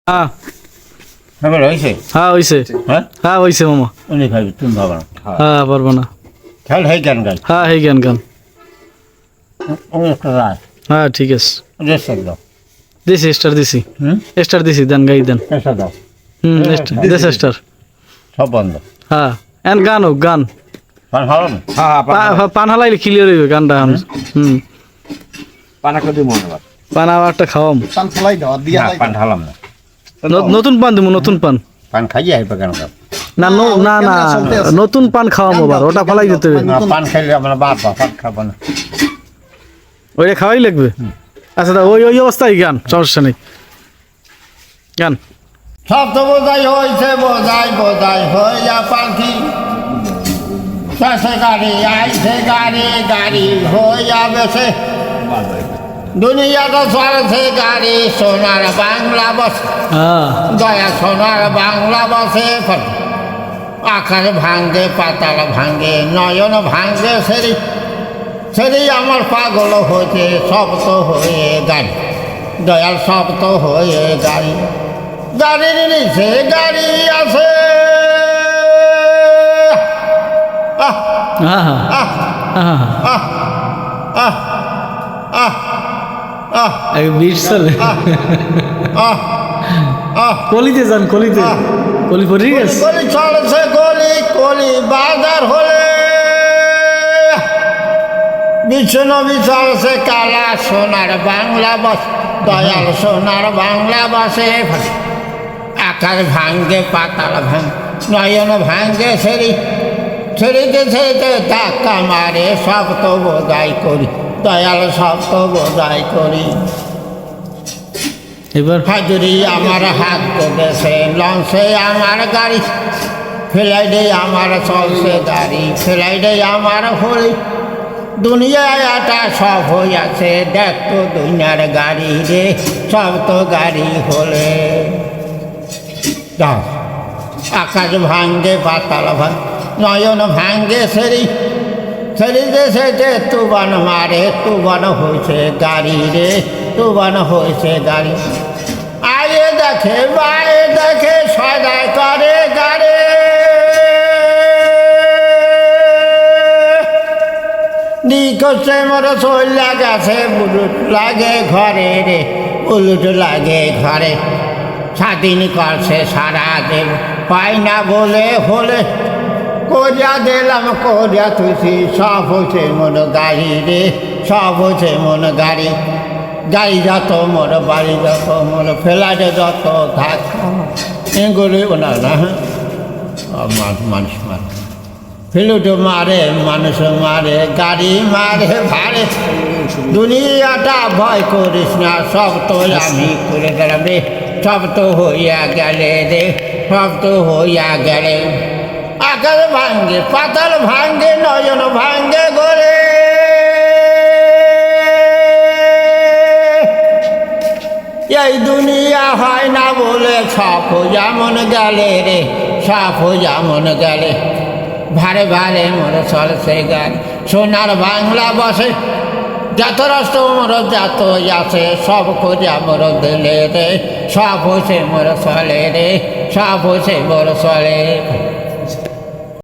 হ্যাঁ এবার হয়েছে হ্যাঁ হইছে হ্যাঁ হ্যাঁ হইছে মামা উনি খাবি তুমি ভাবো না হ্যাঁ পারবো না খেয়াল হয় কেন গাই হ্যাঁ হে জ্ঞান গান ওই একটা রায় হ্যাঁ ঠিক আছে রেস্টার দাও দিছি স্টার দিছি হুম স্টার দিছি দেন গাই দেন রেস্টার দাও দেশ স্টার সব বন্ধ হ্যাঁ এন গান হোক গান পান ভালো না পান হালাইলে ক্লিয়ার হইবে গানটা হুম পানা করে মনে আবার পান একটা খাওয়াম পান ফলাই দাও দিয়া না, পান ঢালাম না নতুন পান দিব নতুন পান পান খাইয়ে আসবে কেন খাও? না না না নতুন পান খাওয়াম আবার ওটা ফালাই দিতে হবে না পান খাইলে আমরা বাপ পান খাবো না ওইটা খাওয়াই লাগবে আচ্ছা তা ওই ওই অবস্থায় গান সমস্যা নেই গান সব তো বোঝাই হয়েছে বোঝাই হইয়া পাখি শেষে গাড়ি আইছে গাড়ি হইয়া বেছে দুনিয়াটা চলছে গাড়ি সোনার বাংলা বস হ্যাঁ দয়া সোনার বাংলা বসে আকাশ ভাঙ্গে পাতাল ভাঙ্গে নয়ন ভাঙ্গে সেরি আমার পাগল হয়েছে সব তো হয়ে গাড়ি দয়াল সব তো হয়ে গাড়ি গাড়ির নিচে গাড়ি আছে আহ হ্যাঁ হ্যাঁ আহ হ্যাঁ আহ আহ আহ এক বিট চলে আহ আহ কলিতে যান কলিতে কলি পড়ে গেছে গলি চলছে গলি বাজার হলে বিষ্ণবী চলছে কালা সোনার বাংলা বস দয়াল সোনার বাংলা বসে আকাশ ভাঙ্গে পাতাল ভাঙ্গে নয়ন ভাঙ্গে ছেড়িতে ধাক্কা মারে সব তো বোঝাই করি দয়াল সব তো বোঝাই করি এবার হাজুরি আমার হাত দেশে লঞ্চে আমার গাড়ি ফ্লাইটে আমার চলছে গাড়ি ফ্লাইটে আমার হরি দুনিয়ায় এটা সব হইয়াছে দেখ তো দুনিয়ার গাড়ি রে সব তো গাড়ি হলে যাও আকাশ ভাঙ্গে পাতাল ভাঙ নয়ন ভাঙ্গে সেরিতে সেটে তুবান মারে তুবান হয়েছে গাড়ি রে তুবান হয়েছে গাড়ি আয়ে দেখে বায়ে দেখে সদাই করে গাড়ি নিকটে মোর চল্লা গেছে বুলুট লাগে ঘরে রে বুলুট লাগে ঘরে স্বাধীন করছে সারা দেব পাই না বলে হলে করিয়া দিলাম করিয়া তুই সব হচ্ছে মন গাড়ি রে সব হচ্ছে মন গাড়ি গাড়ি যত মোর বাড়ি যত মোর ফ্লাইটে যত ধাক্কা এগুলি ওনা না মানুষ মারে ফ্লুট মারে মানুষ মারে গাড়ি মারে ভারে দুনিয়াটা ভয় করিস না সব তো আমি করে গেলাম রে সব তো হইয়া গেলে রে সব তো হইয়া গেলে আকাশ ভাঙ্গে পাতাল ভাঙ্গে নয়ন ভাঙ্গে গলে এই দুনিয়া হয় না বলে সব যেমন গেলে রে সব যেমন গেলে ভারে ভারে মোর চলছে গান সোনার বাংলা বসে যত রাষ্ট্র মোর যত আছে সব খোঁজা মোর দিলে রে সব হচ্ছে মোর চলে রে সব হচ্ছে মোর চলে